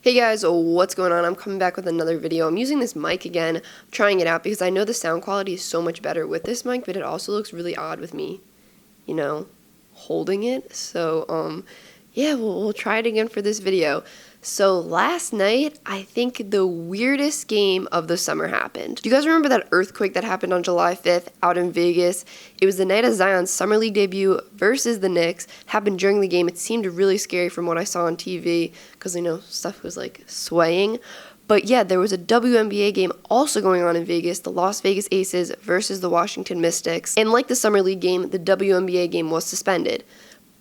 Hey guys, what's going on? I'm coming back with another video. I'm using this mic again, trying it out because I know the sound quality is so much better with this mic, but it also looks really odd with me, holding it. So, yeah, we'll try it again for this video. So last night, I think the weirdest game of the summer happened. Do you guys remember that earthquake that happened on July 5th out in Vegas? It was the night of Zion's Summer League debut versus the Knicks. It happened during the game. It seemed really scary from what I saw on TV because, stuff was like swaying. But yeah, there was a WNBA game also going on in Vegas, the Las Vegas Aces versus the Washington Mystics. And like the Summer League game, the WNBA game was suspended.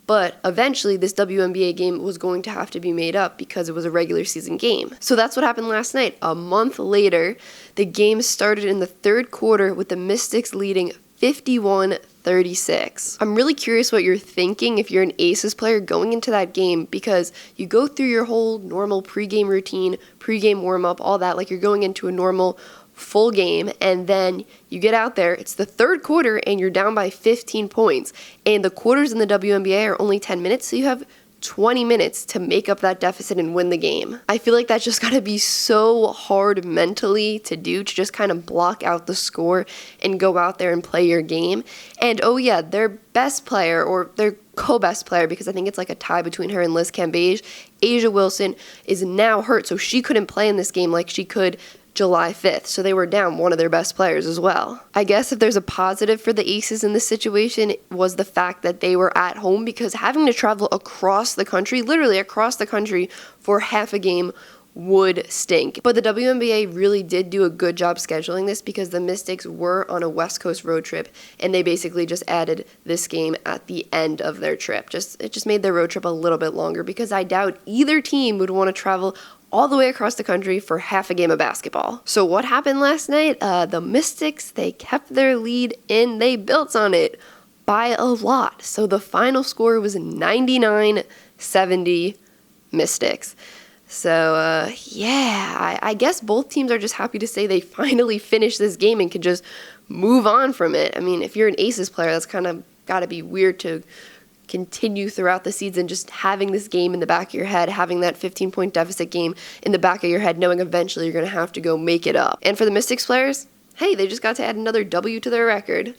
But eventually, this WNBA game was going to have to be made up because it was a regular season game. So that's what happened last night. A month later, the game started in the third quarter with the Mystics leading 51-36. I'm really curious what you're thinking if you're an Aces player going into that game, because you go through your whole normal pregame routine, pregame warm-up, all that, like you're going into a normal full game, and then you get out there, it's the third quarter, and you're down by 15 points. And the quarters in the WNBA are only 10 minutes, so you have 20 minutes to make up that deficit and win the game. I feel like that's just gotta be so hard mentally to do, to just kind of block out the score and go out there and play your game. And oh yeah, their best player, or their co-best player, because I think it's like a tie between her and Liz Cambage, A'ja Wilson, is now hurt, so she couldn't play in this game like she could July 5th, so they were down one of their best players as well. I guess if there's a positive for the Aces in this situation, it was the fact that they were at home, because having to travel across the country, literally across the country, for half a game would stink. But the WNBA really did do a good job scheduling this, because the Mystics were on a West Coast road trip, and they basically just added this game at the end of their trip. It just made their road trip a little bit longer, because I doubt either team would want to travel all the way across the country for half a game of basketball. So what happened last night? The Mystics, they kept their lead and they built on it by a lot. So the final score was 99-70 Mystics. So, yeah, I guess both teams are just happy to say they finally finished this game and can just move on from it. I mean, if you're an Aces player, that's kind of got to be weird to continue throughout the season, just having this game in the back of your head, having that 15-point deficit game in the back of your head, knowing eventually you're going to have to go make it up. And for the Mystics players, hey, they just got to add another W to their record.